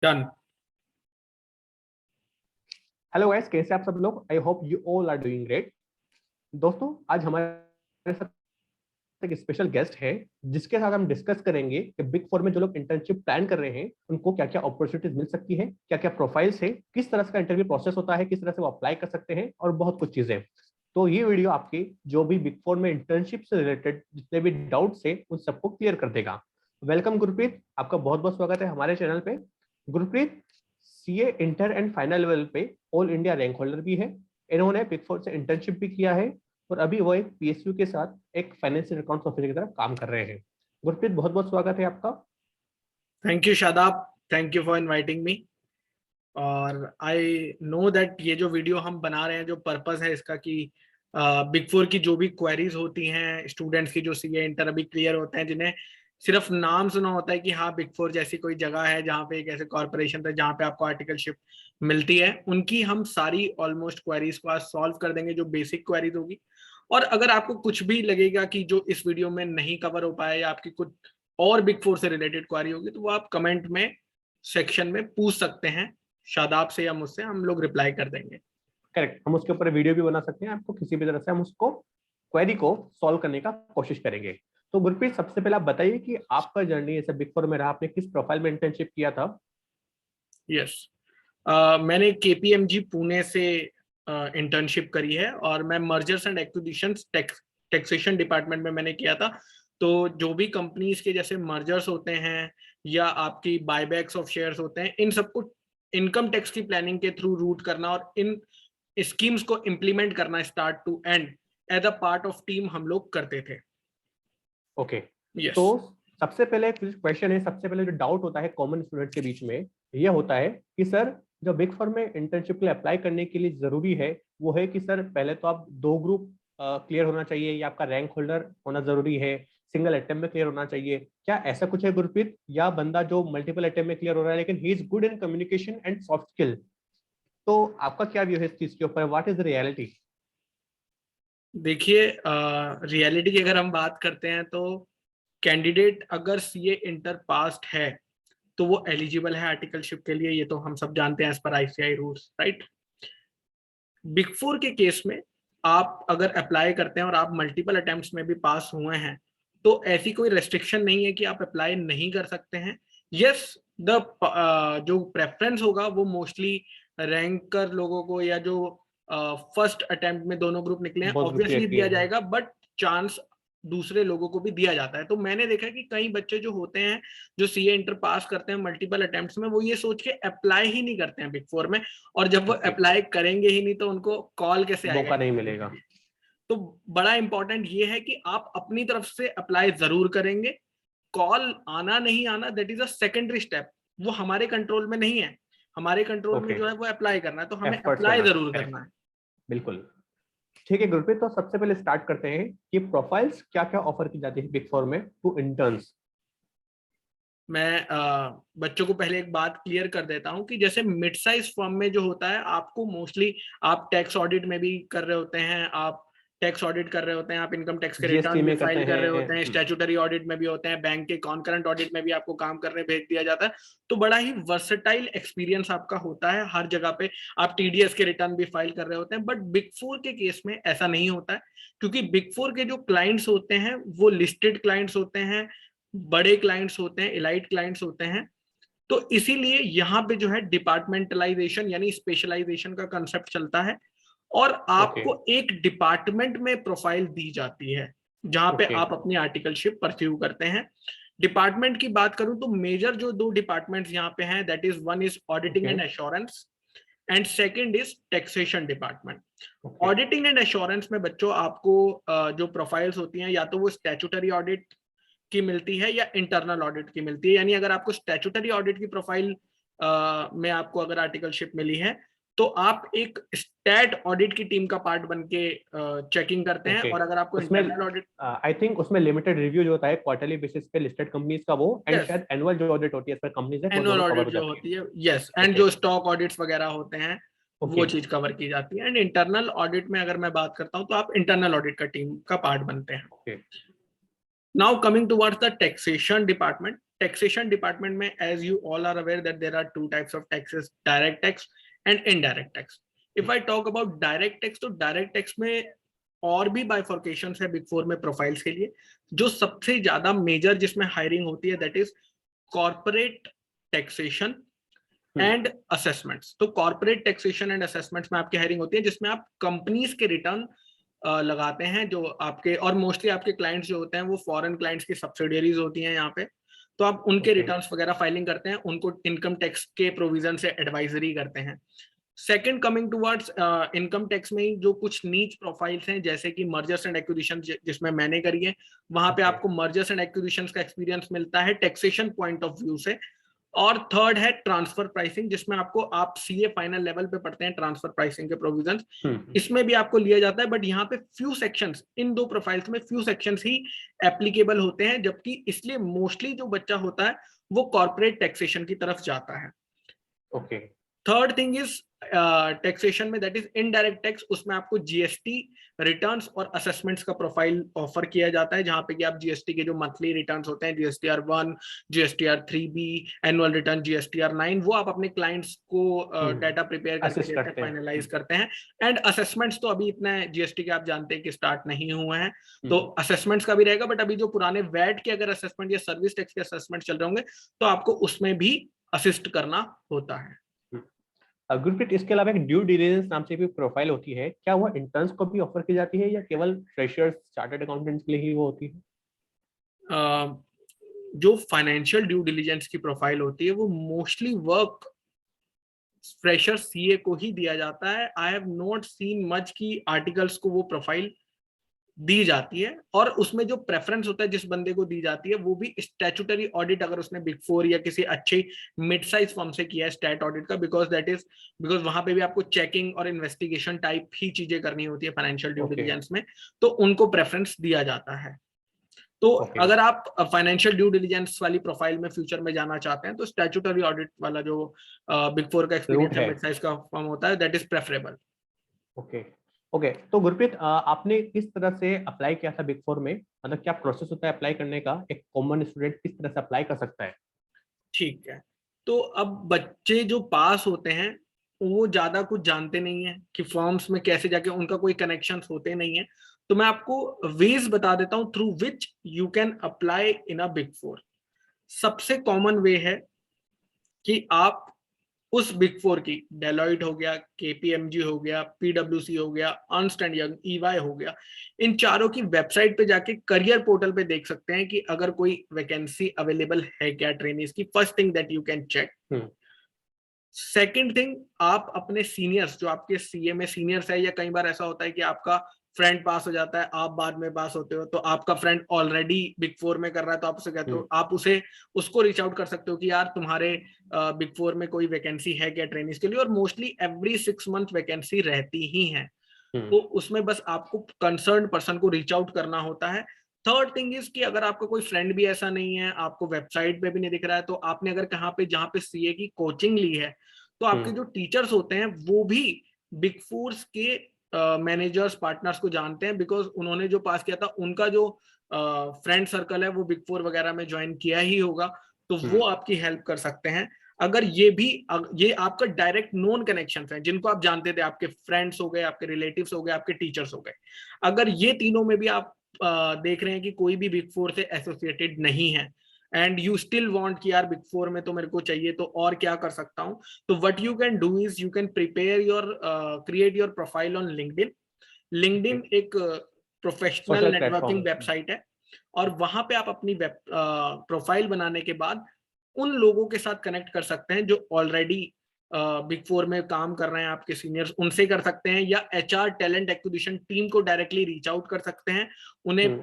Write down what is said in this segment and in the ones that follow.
Done. Hello guys, कैसे आप सब लोग? I hope you all are doing great. दोस्तों, आज हमारे साथ एक स्पेशल गेस्ट है जिसके साथ हम डिस्कस करेंगे कि बिग फोर में जो लोग इंटर्नशिप प्लान कर रहे हैं उनको क्या क्या अपॉर्चुनिटीज मिल सकती है, क्या क्या प्रोफाइल्स है, किस तरह का इंटरव्यू प्रोसेस होता है, किस तरह से वो अप्लाई कर सकते हैं और बहुत कुछ चीजें। तो ये वीडियो आपकी जो भी बिग फोर में इंटर्नशिप से रिलेटेड जितने भी डाउट्स है उन सबको क्लियर कर देगा। वेलकम गुरप्रीत, आपका बहुत बहुत स्वागत है हमारे चैनल पे। Gurpreet CA inter and final level पे ऑल इंडिया रैंक होल्डर भी है। इन्होंने बिग फोर से इंटर्नशिप भी किया है और अभी वो एक पीएसयू के साथ एक फाइनेंशियल अकाउंट्स ऑफिसर की तरह काम कर रहे हैं। गुरप्रीत, बहुत बहुत स्वागत है आपका। Thank you Shadab, thank you for inviting me. और आई नो दैट ये जो वीडियो हम बना रहे हैं, जो पर्पस है इसका कि बिग फोर की जो भी क्वेरीज होती हैं स्टूडेंट्स की, जो सीए इंटर अभी क्लियर होते हैं, जिन्हें सिर्फ नाम सुना होता है कि हाँ बिग फोर जैसी कोई जगह है जहाँ पे एक ऐसे कॉर्पोरेशन है जहाँ पे आपको आर्टिकलशिप मिलती है, उनकी हम सारी ऑलमोस्ट क्वेरीज को आज सॉल्व कर देंगे, जो बेसिक क्वेरीज होगी। और अगर आपको कुछ भी लगेगा कि जो इस वीडियो में नहीं कवर हो पाया या आपकी कुछ और बिग फोर से रिलेटेड क्वेरी होगी, तो वो आप कमेंट में सेक्शन में पूछ सकते हैं शादाब से या मुझसे, हम लोग रिप्लाई कर देंगे। करेक्ट, हम उसके ऊपर वीडियो भी बना सकते हैं। आपको किसी भी तरह से हम उसको क्वेरी को सॉल्व करने का कोशिश करेंगे। तो गुरप्रीत, सबसे पहले आप बताइए कि आपका जर्नी ऐसे बिग फोर में रहा, आपने किस प्रोफाइल में इंटर्नशिप किया था? यस, मैंने केपीएमजी पुणे से इंटर्नशिप करी है और मैं mergers and acquisitions taxation department में मैंने किया था। तो जो भी कंपनीज के जैसे मर्जर्स होते हैं या आपकी बायबैक्स ऑफ शेयर्स होते हैं, इन सबको इनकम टैक्स की प्लानिंग के थ्रू रूट करना और इन स्कीम्स को इम्प्लीमेंट करना start to end as a part of team हम लोग करते थे। ओके। यस। तो सबसे पहले क्वेश्चन है, सबसे पहले जो डाउट होता है कॉमन स्टूडेंट के बीच में, ये होता है कि सर, जो बिग फर्म में इंटर्नशिप के लिए अप्लाई करने के लिए जरूरी है वो है कि सर पहले तो आप 2 ग्रुप क्लियर होना चाहिए या आपका रैंक होल्डर होना जरूरी है, सिंगल अटेम्प्ट में क्लियर होना चाहिए। क्या ऐसा कुछ है गुरप्रीत, या बंदा जो मल्टीपल अटेम्प्ट में क्लियर हो रहा है लेकिन he is good in communication and soft skill? तो आपका क्या व्यू है इस चीज के ऊपर? What is the reality? देखिए, रियलिटी की अगर हम बात करते हैं तो कैंडिडेट अगर सीए इंटर पास्ड है तो वो एलिजिबल है आर्टिकलशिप के लिए, ये तो हम सब जानते हैं एज पर ICAI rules, right. Big four के केस में आप अगर अप्लाई करते हैं और आप मल्टीपल अटेम्प्ट्स में भी पास हुए हैं तो ऐसी कोई रेस्ट्रिक्शन नहीं है कि आप अप्लाई नहीं कर सकते हैं। यस, द जो प्रेफरेंस होगा वो मोस्टली रैंकर लोगों को या जो फर्स्ट अटेम्प्ट में दोनों ग्रुप निकले हैं बहुत ग्रुप क्लियर ऑब्वियसली किए दिया हैं। जाएगा, बट चांस दूसरे लोगों को भी दिया जाता है। तो मैंने देखा कि कई बच्चे जो होते हैं जो सीए इंटर पास करते हैं मल्टीपल अटेम्प्ट्स में, वो ये सोच के अप्लाई ही नहीं करते हैं बिग फोर में। और जब वो अप्लाई करेंगे ही नहीं तो उनको कॉल कैसे आएगा? मौका नहीं मिलेगा। तो बड़ा इंपॉर्टेंट ये है कि आप अपनी तरफ से अप्लाई जरूर करेंगे। कॉल आना नहीं आना that is a secondary step, वो हमारे कंट्रोल में नहीं है। हमारे कंट्रोल में जो है वो अप्लाई करना है, तो हमें एफर्ट्स अप्लाई करना, जरूर करेक्ट, करना है। बिल्कुल। ठीक है गुरप्रीत, तो सबसे पहले स्टार्ट करते हैं कि प्रोफाइल्स क्या क्या ऑफर की जाती है बिग फोर में टू इंटर्न्स। मैं बच्चों को पहले एक बात क्लियर कर देता हूं कि जैसे मिड साइज फर्म में जो होता है, आपको मोस्टली आप टैक्स ऑडिट में भी कर रहे होते हैं, आप टैक्स ऑडिट कर रहे होते हैं, आप इनकम टैक्स के जीएसटी रिटर्न भी में करते फाइल कर रहे हैं। होते हैं, स्टैट्यूटरी ऑडिट में भी होते हैं, बैंक के कॉन्करेंट ऑडिट में भी आपको काम करने भेज दिया जाता है। तो बड़ा ही वर्सेटाइल एक्सपीरियंस आपका होता है हर जगह पे। आप टीडीएस के रिटर्न भी फाइल कर रहे होते हैं, बट बिग फोर के केस में ऐसा नहीं होता है, क्योंकि बिग फोर के जो क्लाइंट्स होते हैं वो लिस्टेड क्लाइंट्स होते हैं, बड़े क्लाइंट्स होते हैं, इलाइट क्लाइंट्स होते हैं। तो इसीलिए यहाँ पे जो है डिपार्टमेंटलाइजेशन यानी स्पेशलाइजेशन का कंसेप्ट चलता है और ओके। आपको एक डिपार्टमेंट में प्रोफाइल दी जाती है जहां पे ओके। आप अपनी आर्टिकलशिप परस्यू करते हैं। डिपार्टमेंट की बात करूं तो मेजर जो 2 डिपार्टमेंट्स यहाँ पे हैं, that is one is auditing okay. And assurance and second is taxation department. Okay. Auditing and assurance में बच्चों आपको जो प्रोफाइल्स होती हैं या तो वो स्टैट्यूटरी ऑडिट की मिलती है या इंटरनल ऑडिट की मिलती है। यानी अगर आपको स्टैट्यूटरी ऑडिट की प्रोफाइल में आपको अगर आर्टिकलशिप मिली है तो आप एक स्टैट ऑडिट की टीम का पार्ट बन के चेकिंग करते हैं। ओके। और अगर आपको उसमें इंटरनल ऑडिट, आई थिंक उसमें लिमिटेड रिव्यू जो होता है क्वार्टरली बेसिस पे लिस्टेड कंपनीज का, वो एंड यस, शायद एनुअल जो ऑडिट होती है इस पर कंपनीज है, वो एनुअल दोनों कवर ऑडिट हो जो जाती होती है, यस, है। And okay. जो स्टॉक ऑडिट्स वगैरह होते हैं वो ओके। चीज कवर की जाती है। एंड इंटरनल ऑडिट में अगर मैं बात करता हूँ तो आप इंटरनल ऑडिट का टीम का पार्ट बनते हैं। Okay. Now coming towards the taxation department, taxation department में as you all are aware that there are two types of taxes, direct tax and indirect tax. If I talk about direct tax, तो direct tax में और भी बाइफॉर्केशंस है big four में profiles के लिए. जो सबसे ज्यादा मेजर जिसमें हायरिंग होती है that is corporate taxation and assessments. तो कॉर्पोरेट टैक्सेशन एंड असेसमेंट्स में आपकी हायरिंग होती है जिसमें आप कंपनीज के रिटर्न लगाते हैं जो आपके, और मोस्टली आपके क्लाइंट्स जो होते हैं वो फॉरेन क्लाइंट्स की सब्सिडियरीज होती हैं यहाँ पे. तो आप उनके रिटर्न्स वगैरह फाइलिंग करते हैं, उनको इनकम टैक्स के प्रोविजन से एडवाइजरी करते हैं. Second, coming towards income tax में ही जो कुछ नीच प्रोफाइल्स हैं जैसे कि मर्जर्स एंड एक्विजिशन जिसमें मैंने करी है, वहां पे आपको मर्जर्स एंड एक्विजिशन का एक्सपीरियंस मिलता है टैक्सेशन पॉइंट ऑफ व्यू से. और थर्ड है ट्रांसफर प्राइसिंग, जिसमें आपको, आप सीए फाइनल लेवल पे पढ़ते हैं ट्रांसफर प्राइसिंग के प्रोविजंस, इसमें भी आपको लिया जाता है. बट यहाँ पे फ्यू सेक्शंस, इन दो प्रोफाइल्स में फ्यू सेक्शंस ही एप्लीकेबल होते हैं, जबकि इसलिए मोस्टली जो बच्चा होता है वो कॉर्पोरेट टैक्सेशन की तरफ जाता है. Okay. Third thing is taxation में दैट इज इनडायरेक्ट टैक्स. उसमें आपको जीएसटी रिटर्न्स और असेसमेंट्स का प्रोफाइल ऑफर किया जाता है, जहां पे कि आप जीएसटी के जो मंथली रिटर्न्स होते हैं, GSTR 1, GSTR 3B, annual return GSTR 9, वो आप अपने क्लाइंट्स को डाटा प्रिपेयर करके देते हैं, फाइनलाइज करते हैं. एंड असेसमेंट्स तो अभी इतना जीएसटी के आप जानते हैं कि स्टार्ट नहीं हुए हैं, तो असेसमेंट्स का भी रहेगा. बट अभी जो पुराने वैट के अगर असेसमेंट या सर्विस टैक्स के असेसमेंट चल रहे होंगे तो आपको उसमें भी असिस्ट करना होता है. गुरप्रीत, इसके अलावा एक ड्यू डिलिजेंस नाम से भी प्रोफाइल होती है, क्या वो इंटर्न्स को भी ऑफर की जाती है या केवल फ्रेशर्स, चार्टर्ड अकाउंटेंट्स के लिए ही वो होती है? जो फाइनेंशियल ड्यू डिलिजेंस की प्रोफाइल होती है वो मोस्टली वर्क फ्रेशर सीए को ही दिया जाता है. I have not seen much की आर्टिकल्स को वो प्रोफाइल दी जाती है. और उसमें जो प्रेफरेंस होता है जिस बंदे को दी जाती है वो भी स्टैट्यूटरी ऑडिट, अगर उसने बिग फोर या किसी अच्छी मिड साइज फर्म से किया है स्टैट ऑडिट का, बिकॉज वहां पे भी आपको चेकिंग और इन्वेस्टिगेशन टाइप ही चीजें करनी होती है फाइनेंशियल ड्यू डिलिजेंस में, तो उनको प्रेफरेंस दिया जाता है. तो अगर आप फाइनेंशियल ड्यू डिलिजेंस वाली प्रोफाइल में फ्यूचर में जाना चाहते हैं तो स्टैट्यूटरी ऑडिट वाला जो बिग फोर का एक्सपीरियंस है, मिड साइज का फर्म होता है, दैट इज प्रेफरेबल. ओके. तो गुरप्रीत, आपने किस तरह से अप्लाई किया था बिग फोर में, मतलब क्या प्रोसेस होता है अप्लाई करने का, एक कॉमन स्टूडेंट किस तरह से अप्लाई कर सकता है? ठीक है, तो अब बच्चे जो पास होते हैं वो ज्यादा कुछ जानते नहीं है कि फॉर्म्स में कैसे जाके, उनका कोई कनेक्शन होते नहीं है. तो मैं आपको वेज बता देता हूं through which you can apply in a big four. सबसे कॉमन वे है कि आप उस बिग फोर की, डेलॉइट हो गया, केपीएमजी हो गया, पीडब्ल्यूसी हो गया, अर्नस्ट एंड यंग, ईवाई हो गया, इन चारों की वेबसाइट पे जाके करियर पोर्टल पे देख सकते हैं कि अगर कोई वैकेंसी अवेलेबल है क्या ट्रेनीज की. First thing that you can check. Second thing, आप अपने सीनियर्स, जो आपके सीए में सीनियर्स है, या कई बार ऐसा होता है कि आपका फ्रेंड पास हो जाता है, आप बाद में पास होते हो, तो आपका फ्रेंड ऑलरेडी बिग फोर में कर रहा है, तो आप उसे कहते हो, आप उसको रीच आउट कर सकते हो कि यार तुम्हारे बिग फोर में कोई वैकेंसी है क्या ट्रेनिंग के लिए. और मोस्टली एवरी 6 मंथ वैकेंसी रहती ही है, तो उसमें बस आपको कंसर्न पर्सन को रीच आउट करना होता है. थर्ड थिंग इज कि अगर आपका कोई फ्रेंड भी ऐसा नहीं है, आपको वेबसाइट पे भी नहीं दिख रहा है, तो आपने अगर कहाँ पे, जहाँ पे सीए की कोचिंग ली है, तो आपके जो टीचर्स होते हैं वो भी बिग फोर्स के मैनेजर्स, पार्टनर्स को जानते हैं, बिकॉज उन्होंने जो पास किया था उनका जो फ्रेंड सर्कल है वो बिग फोर वगैरह में ज्वाइन किया ही होगा, तो वो आपकी हेल्प कर सकते हैं. अगर ये आपका डायरेक्ट नोन कनेक्शंस हैं जिनको आप जानते थे, आपके फ्रेंड्स हो गए, आपके रिलेटिव्स हो गए, आपके टीचर्स हो गए, अगर ये तीनों में भी आप देख रहे हैं कि कोई भी बिग फोर से एसोसिएटेड नहीं है एंड यू स्टिल वांट कि यार बिग फोर में तो मेरे को चाहिए, तो और क्या कर सकता हूं, तो what you can do is you can prepare your create your profile on LinkedIn. LinkedIn एक प्रोफेशनल नेटवर्किंग वेबसाइट है, और वहां पे आप अपनी प्रोफाइल बनाने के बाद उन लोगों के साथ कनेक्ट कर सकते हैं जो ऑलरेडी बिग फोर में काम कर रहे हैं, आपके सीनियर्स, उनसे कर सकते हैं, या एचआर टैलेंट एक्विजिशन टीम को डायरेक्टली रीच आउट कर सकते हैं, उन्हें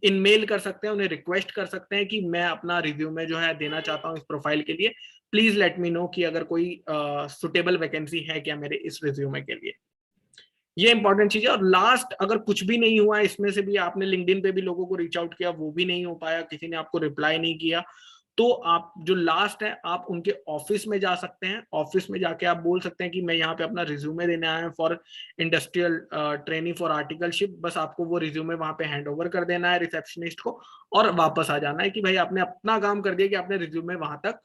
इनमेल कर सकते हैं, उन्हें रिक्वेस्ट कर सकते हैं कि मैं अपना रिज्यूमे जो है देना चाहता हूं इस प्रोफाइल के लिए, प्लीज लेट मी नो कि अगर कोई सुटेबल वैकेंसी है क्या मेरे इस रिज्यूमे के लिए. ये इंपॉर्टेंट चीज है. और लास्ट, अगर कुछ भी नहीं हुआ इसमें से भी, आपने लिंक्डइन पे भी लोगों को रीच आउट किया, वो भी नहीं हो पाया, किसी ने आपको रिप्लाई नहीं किया, तो आप जो लास्ट है आप उनके ऑफिस में जा सकते हैं, ऑफिस में जाके आप बोल सकते हैं कि मैं यहाँ पे अपना रिज्यूमे देने आया हूँ for industrial training for articleship. बस आपको वो रिज्यूमे वहां पे हैंड ओवर कर देना है रिसेप्शनिस्ट को और वापस आ जाना है कि भाई आपने अपना काम कर दिया कि आपने रिज्यूमे वहां तक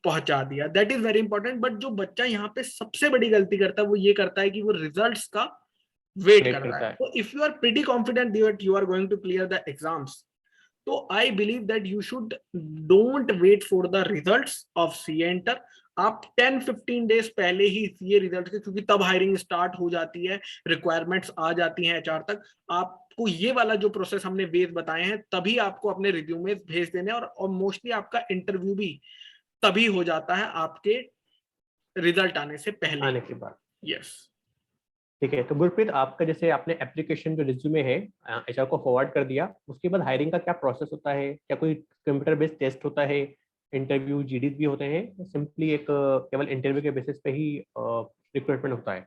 पहुंचा दिया। That is very important. But जो बच्चा यहाँ पे सबसे बड़ी गलती करता है वो ये करता है कि वो रिजल्ट्स का वेट कर रहा है। करता है। तो if you are pretty confident that you are going to clear the exams, तो I believe that you should don't wait for the results of CA inter. आप 10-15 डेज पहले ही सीए रिजल्ट के, क्योंकि तब हायरिंग स्टार्ट हो जाती है, requirements आ जाती हैं एचआर तक, आपको ये वाला जो प्रोसेस हमने वेज बताए हैं तभी आपको अपने रिज्यूमे भेज देने, और मोस्टली आपका इंटरव्यू भी तभी हो जाता है आपके रिजल्ट आने से पहले। आने के बाद। यस। ठीक है, तो गुरप्रीत आपका जैसे आपने एप्लीकेशन जो रिज्यूमे है एचआर को फॉरवर्ड कर दिया, उसके बाद हायरिंग का क्या प्रोसेस होता है? क्या कोई कंप्यूटर बेस्ड टेस्ट होता है, इंटरव्यू जीडीज भी होते हैं, सिंपली एक केवल इंटरव्यू के बेसिस पे ही रिक्रूटमेंट होता है?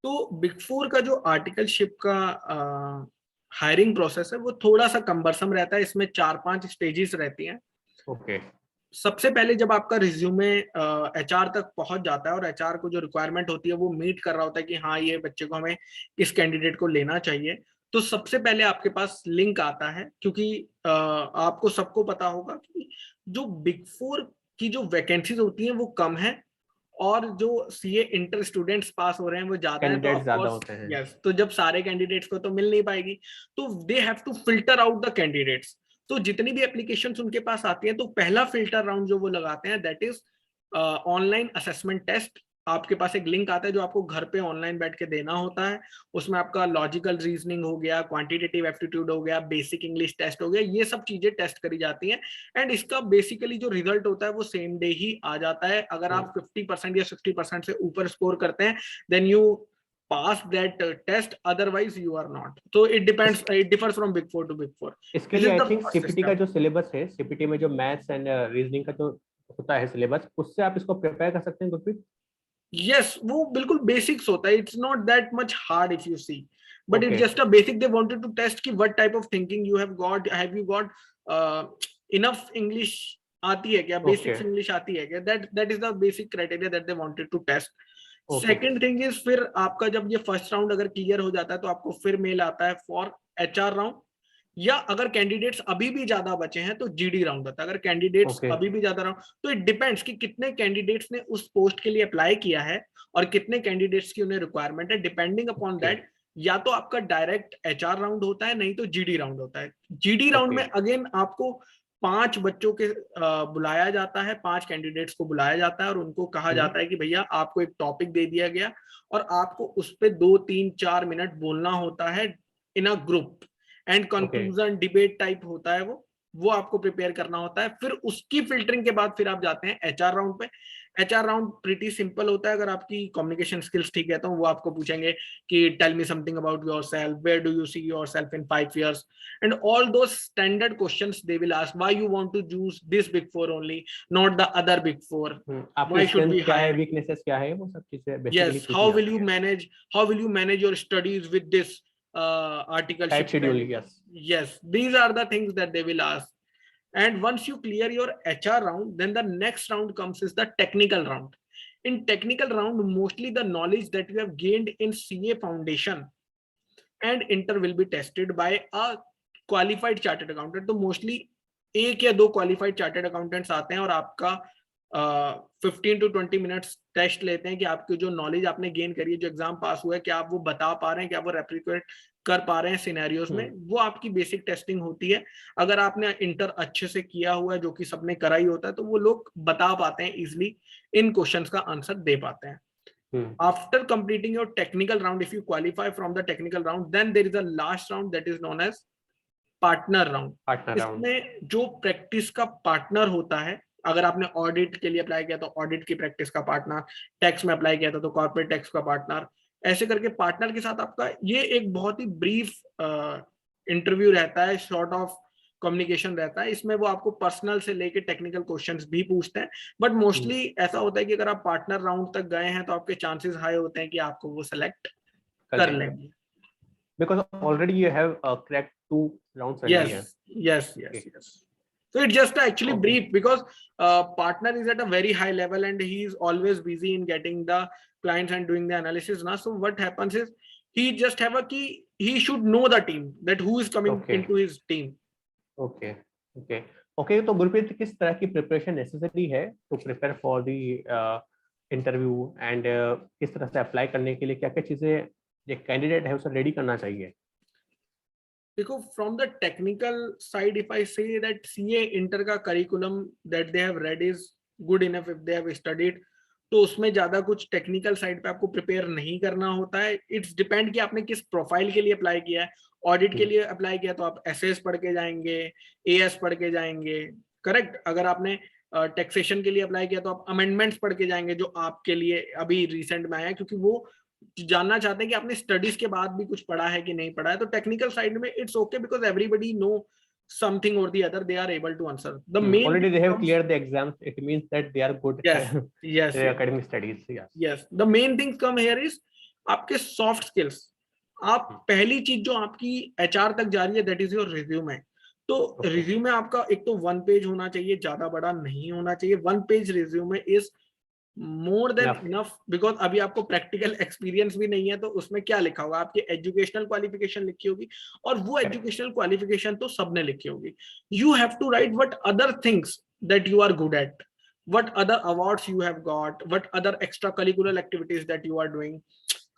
तो बिग फोर का जो आर्टिकलशिप का हायरिंग प्रोसेस है वो थोड़ा सा कम्बरसम रहता है। इसमें 4-5 स्टेजेस रहती हैं। ओके। सबसे पहले जब आपका रिज्यूमे एचआर तक पहुंच जाता है और एचआर को जो रिक्वायरमेंट होती है वो मीट कर रहा होता है कि हाँ ये बच्चे को हमें इस कैंडिडेट को लेना चाहिए, तो सबसे पहले आपके पास लिंक आता है। क्योंकि आपको सबको पता होगा कि जो बिग फोर की जो वैकेंसीज होती हैं वो कम है और जो सीए इंटर स्टूडेंट्स पास हो रहे हैं वो ज्यादा हैं, तो कैंडिडेट ऑफ ज्यादा कोर्स होते हैं। यस, तो जब सारे कैंडिडेट्स को तो मिल नहीं पाएगी, तो they have to filter out the candidates. तो जितनी भी एप्लीकेशंस उनके पास आती हैं तो पहला फिल्टर राउंड जो वो लगाते हैं that is online assessment test. आपके पास एक लिंक आता है जो आपको घर पे ऑनलाइन बैठ के देना होता है। उसमें आपका लॉजिकल रीजनिंग हो गया, क्वांटिटेटिव एप्टीट्यूड हो गया, बेसिक इंग्लिश टेस्ट हो गया, ये सब चीजें टेस्ट करी जाती हैं। एंड इसका बेसिकली जो रिजल्ट होता है वो सेम डे ही आ जाता है। अगर आप 50% या 60% से ऊपर स्कोर करते हैं then you pass that test, otherwise you are not. So it depends, it differs from big four to big four. इसके This लिए is I the think first CPT का step. जो सिलेबस है, सीपीटी में जो maths and reasoning का जो होता है सिलेबस, उससे आप इसको प्रिपेयर कर सकते हैं गुरप्रीत? Yes, वो बिल्कुल बेसिक्स होता है, it's not that much hard if you see, but it's okay. just a basic. They wanted to test कि what type of thinking you have you got uh, enough English आती है क्या, okay. basics English आती है क्या, that is the basic criteria that they wanted to test. Okay. Second thing is, फिर आपका जब ये फर्स्ट राउंड अगर क्लियर हो जाता है तो आपको फिर मेल आता है फॉर एचआर राउंड, या अगर कैंडिडेट्स अभी भी ज्यादा बचे हैं तो जीडी राउंड होता है। अगर कैंडिडेट्स ओके। अभी भी ज्यादा राउंड, तो इट डिपेंड्स कि कितने कैंडिडेट्स ने उस पोस्ट के लिए अप्लाई किया है और कितने कैंडिडेट्स की उन्हें रिक्वायरमेंट है। Depending upon okay. दैट या तो आपका डायरेक्ट एचआर राउंड होता है, नहीं तो जीडी राउंड होता है। जीडी राउंड में अगेन आपको 5 बच्चों के बुलाया जाता है, 5 कैंडिडेट्स को बुलाया जाता है और उनको कहा जाता है कि भैया आपको एक टॉपिक दे दिया गया और आपको उस पर 2-3-4 मिनट बोलना होता है in a group, and okay. Conclusion debate type होता है वो आपको प्रिपेयर करना होता है। फिर उसकी फिल्टरिंग के बाद फिर आप जाते हैं एचआर राउंड पे। एचआर राउंड प्रीटी सिंपल होता है। अगर आपकी कम्युनिकेशन स्किल्स ठीक है तो वो आपको पूछेंगे कि tell me something about yourself, where do you see yourself in 5 years, and all those standard questions they will ask. Why you want to choose this big four only, not the other big four? आपकी Why should strength we क्या है, hire you? Weaknesses क्या है, वो सब चीजें basically Yes, पूछी जाती है। how will you manage your studies with this tight articleship schedule, training? Yes. Yes, these are the things that they will ask. And once you clear your HR round, then the next round comes is the technical round. In technical round, mostly the knowledge that you have gained in CA foundation and inter will be tested by a qualified chartered accountant. तो mostly 1 या 2 qualified chartered accountants आते हैं और आपका 15-20 minutes test लेते हैं कि आपकी जो नॉलेज आपने गेन करी है, जो एग्जाम पास हुआ है, क्या आप वो बता पा रहे हैं, क्या वो रेप्लिकेट कर पा रहे हैं सिनेरियोज में, वो आपकी बेसिक टेस्टिंग होती है। अगर आपने इंटर अच्छे से किया हुआ है, जो कि सबने करा ही होता है, तो वो लोग बता पाते हैं इजिली, इन क्वेश्चंस का आंसर दे पाते हैं। After completing your technical round, if you qualify from the technical round, then there is a last round that is known as partner round. Partner round. इसमें जो प्रैक्टिस का पार्टनर होता है, अगर आपने ऑडिट के लिए अप्लाई किया तो ऑडिट की प्रैक्टिस का पार्टनर, टैक्स में अप्लाई किया था तो कॉर्पोरेट टैक्स का पार्टनर, ऐसे करके पार्टनर के साथ आपका ये एक बहुत ही ब्रीफ इंटरव्यू रहता है, शॉर्ट ऑफ कम्युनिकेशन रहता है। इसमें वो आपको पर्सनल से लेके टेक्निकल क्वेश्चंस भी पूछते हैं, बट मोस्टली ऐसा होता है कि अगर आप पार्टनर राउंड तक गए हैं तो आपके चांसेस हाई होते हैं कि आपको वो सेलेक्ट कर लेंगे। Because already you have cracked 2 rounds earlier. Yes. So it's just actually Okay. brief, because partner is at a very high level and he is always busy in getting the clients and doing the analysis now. So what happens is he just have a key, he should know the team, that who is coming Okay. into his team. Okay. Okay. Okay. तो गुरप्रीत, किस तरह की preparation necessary है to prepare for the interview, and किस तरह से apply करने के लिए क्या क्या चीजें एक कैंडिडेट है उसे रेडी करना चाहिए? Because from the technical side, if I say that CA inter का curriculum that they have read is good enough, if they have studied, तो उसमें ज्यादा कुछ टेक्निकल साइड पे आपको प्रिपेयर नहीं करना होता है. इट्स डिपेंड कि आपने किस प्रोफाइल के लिए अप्लाई किया है. ऑडिट के लिए अप्लाई किया तो आप एसएस पढ़ के जाएंगे, एएस पढ़ के जाएंगे, करेक्ट. अगर आपने टैक्सेशन के लिए अप्लाई किया तो आप अमेंडमेंट्स पढ़ के जाएंगे जो आपके लिए अभी रिसेंट में आया है, क्योंकि वो जानना चाहते हैं कि आपने स्टडीज के बाद भी कुछ पढ़ा है कि नहीं पढ़ा है. तो टेक्निकल साइड में it's okay, because everybody know something or the other, they are able to answer. The main already they have cleared the exams, it means that they are good. Yes, yes, their academic studies. Yes, yes. The main things come here is आपके soft skills. आप पहली चीज जो आपकी HR तक जा रही है, दैट इज योर रिज्यूमे. तो रिज्यूमे आपका एक तो 1 पेज होना चाहिए, ज्यादा बड़ा नहीं होना चाहिए. 1 page resume is more than enough, because अभी आपको प्रैक्टिकल एक्सपीरियंस भी नहीं है. तो उसमें क्या लिखा होगा, आपकी एजुकेशनल क्वालिफिकेशन लिखी होगी, और वो एजुकेशनल क्वालिफिकेशन तो सबने लिखी होगी. You have to write what other things that you are good at, what other awards you have got, what other extracurricular activities that you are doing.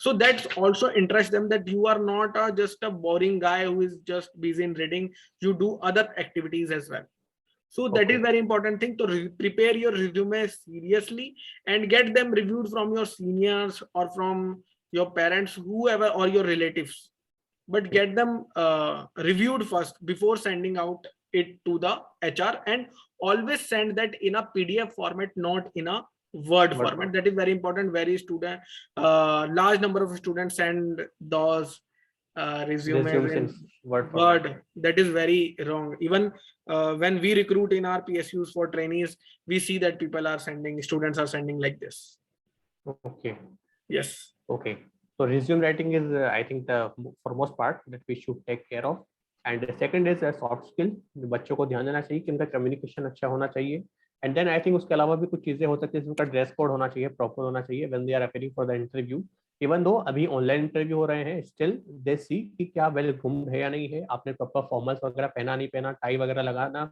So that's also interest them, that you are not just a boring guy who is just busy in reading, you do other activities as well. So that is very important thing, to prepare your resume seriously and get them reviewed from your seniors or from your parents, whoever, or your relatives, but get them reviewed first before sending out it to the HR. And always send that in a PDF format, not in a Word format. That is very important. Very large number of students send those resumes in Word. That is very wrong. Even when we recruit in our PSUs for trainees, we see that students are sending like this. Okay. Yes. Okay. So resume writing is, I think, the foremost part that we should take care of. And the second is a soft skill. बच्चों को ध्यान देना चाहिए कि उनका communication अच्छा होना चाहिए. एंड देन आई थिंक उसके अलावा भी कुछ चीजें हो सकती है, उनका ड्रेस कोड होना चाहिए, प्रॉपर होना चाहिए when they are appearing for the interview. Even though अभी ऑनलाइन इंटरव्यू हो रहे हैं, स्टिल दे सी कि क्या वेल ग्रूम्ड है या नहीं है, आपने प्रॉपर फॉर्मल्स वगैरह पहना नहीं पहना, टाई वगैरह लगाना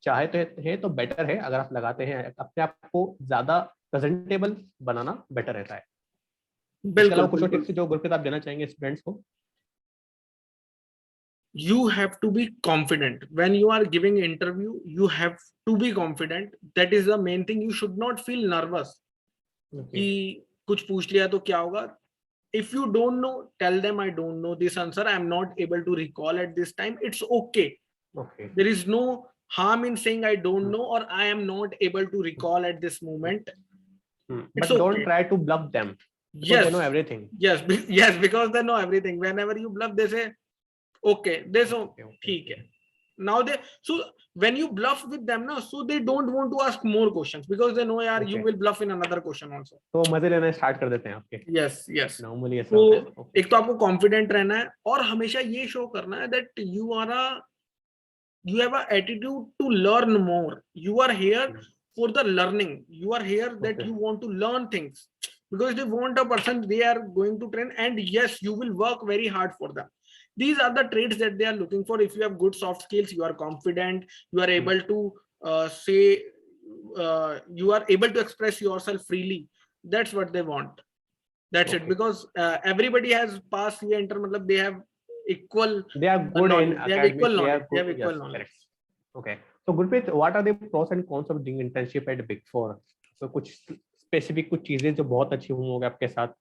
चाहते हैं तो बेटर है. अगर आप लगाते हैं, अपने आप को ज्यादा प्रेजेंटेबल बनाना बेटर रहता है. बिल्कुल. कुछ टिप्स जो गुरप्रीत आप देना चाहेंगे स्टूडेंट्स को? You have to be confident when you are giving interview. You have to be confident. That is the main thing. You should not feel nervous कि कुछ पूछ लिया तो क्या होगा. If you don't know, tell them I don't know this answer, I am not able to recall at this time. It's okay. There is no harm in saying I don't know or I am not able to recall at this moment. But don't try to bluff them. Yes, they know everything. Yes, because they know everything. Whenever you bluff, they say okay, this ठीक है. Now so when you bluff with them now, so they don't want to ask more questions because they know यार you will bluff in another question also. तो मजे लेना start कर देते हैं आपके. Yes. Normally ऐसा होता है. एक तो आपको कॉन्फिडेंट रहना है और हमेशा ये शो करना है that you have a attitude to learn more. You are here for the learning. You are here that you want to learn things, because they want a person they are going to train, and yes, you will work very hard for them. These are the traits that they are looking for. If you have good soft skills, you are confident, you are able to you are able to express yourself freely. That's what they want. That's it. Because everybody has passed CA inter, matlab they have equal. They are good in they have equal knowledge. They have equal knowledge. Okay. So Gurpreet, what are the pros and cons of doing internship at Big Four? So कुछ specific कुछ चीजें जो बहुत अच्छी होंगी आपके साथ.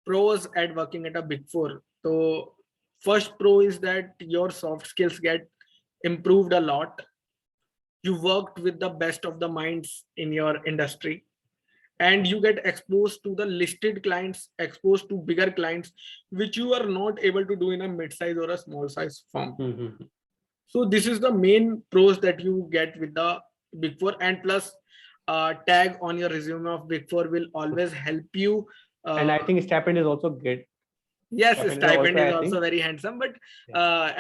Pros at working at a Big Four. So first pro is that your soft skills get improved a lot. You worked with the best of the minds in your industry, and you get exposed to the listed clients, exposed to bigger clients, which you are not able to do in a mid-size or a small size firm. So this is the main pros that you get with the Big Four, and plus tag on your resume of Big Four will always help you. And I think stipend is also good. Yes, Stipend stipend is I think. also very handsome, but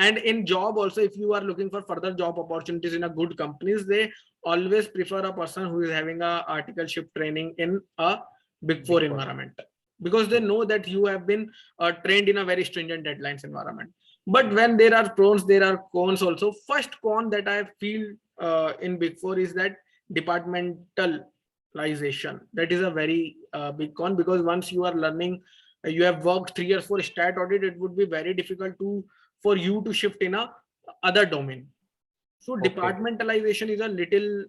and in job also, if you are looking for further job opportunities in a good companies, they always prefer a person who is having a articleship training in a Big Four environment, because they know that you have been trained in a very stringent deadlines environment. But when there are pros, there are cons also. First con that I feel in Big Four is that departmentalization. That is a very big con, because once you are learning, you have worked 3 years for stat audit, it would be very difficult for you to shift in a other domain. So departmentalization is a little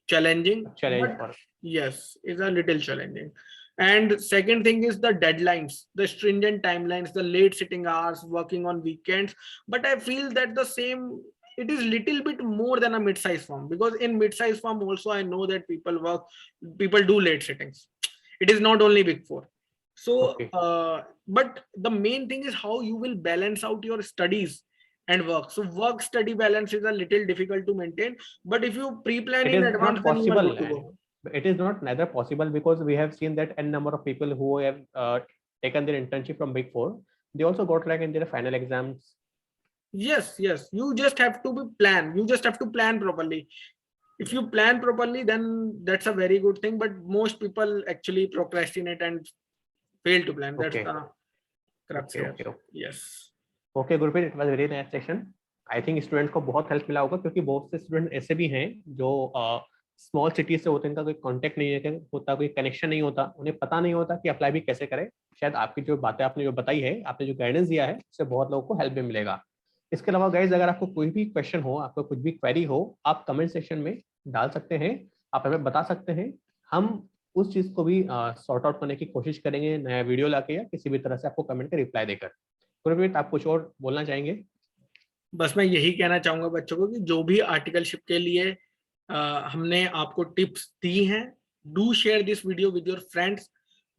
challenging. Challenge But for. yes, is a little challenging. And second thing is the deadlines, the stringent timelines, the late sitting hours, working on weekends. But I feel that the same, it is little bit more than a mid-size firm, because in mid-size firm also I know that people do late sittings. It is not only Big Four. So but the main thing is how you will balance out your studies and work. So work study balance is a little difficult to maintain, but if you pre-plan in advance, then you are good to go. It is not neither possible, because we have seen that n number of people who have taken their internship from Big Four, they also got like in their final exams. Yes, you just have to plan properly. If you plan properly, then that's a very good thing, but most people actually procrastinate and fail to plan. That's the crux here. Yes. Okay, Gurpreet, it was a very nice session. I think students को बहुत help मिला होगा, क्योंकि बहुत से student ऐसे भी हैं जो स्मॉल सिटी से होते हैं, इनका कोई कांटेक्ट नहीं होता, कोई कनेक्शन नहीं होता, उन्हें पता नहीं होता कि अप्लाई भी कैसे करें। शायद आपकी जो बातें आपने जो बताई है, आपने जो गाइडेंस दिया है, उससे बहुत लोगों को हेल्प भी मिलेगा। इसके अलावा गाइज, अगर आपको कोई भी क्वेश्चन हो, आपको कुछ भी क्वेरी हो, आप कमेंट सेक्शन में डाल सकते हैं, आप हमें बता सकते हैं। हम उस चीज को भी सॉर्ट आउट करने की कोशिश करेंगे, नया वीडियो लाके या किसी भी तरह से आपको कमेंट का रिप्लाई देकर। गुरप्रीत, आप कुछ और बोलना चाहेंगे? बस मैं यही कहना चाहूंगा बच्चों को कि जो भी आर्टिकलशिप के लिए हमने आपको टिप्स दी हैं, do share this video with your friends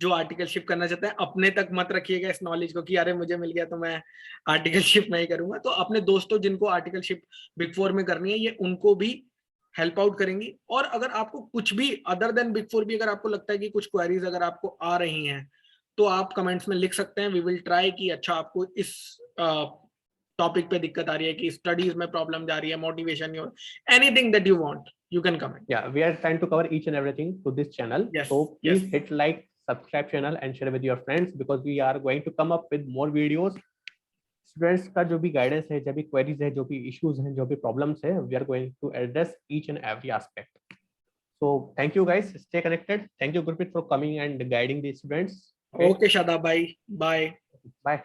जो आर्टिकलशिप करना चाहते हैं। अपने तक मत रखिएगा इस नॉलेज को कि अरे मुझे मिल गया तो मैं आर्टिकलशिप नहीं करूंगा। तो अपने दोस्तों जिनको आर्टिकलशिप बिग फोर में करनी है, ये उनको भी हेल्प आउट करेंगी। और अगर आपको कुछ भी अदर देन बिग फोर भी अगर आपको लगता है कि कुछ क्वेरीज अगर आपको आ रही हैं, तो आप कमेंट्स में लिख सकते हैं। वी विल ट्राई कि अच्छा आपको इस टॉपिक पे दिक्कत आ रही है, कि स्टडीज में प्रॉब्लम जा रही है, motivation, anything that you want, you can comment. Yeah, we are trying to cover each and everything to this channel. Yes, so please hit like, subscribe channel and share with your friends, because we are going to come up with more videos. Students का जो भी guidance है, जो भी queries है, जो भी issues हैं, जो भी problems है, we are going to address each and every aspect. So thank you guys, stay connected. Thank you Gurpreet for coming and guiding the students. Okay Shadab, bye. Bye.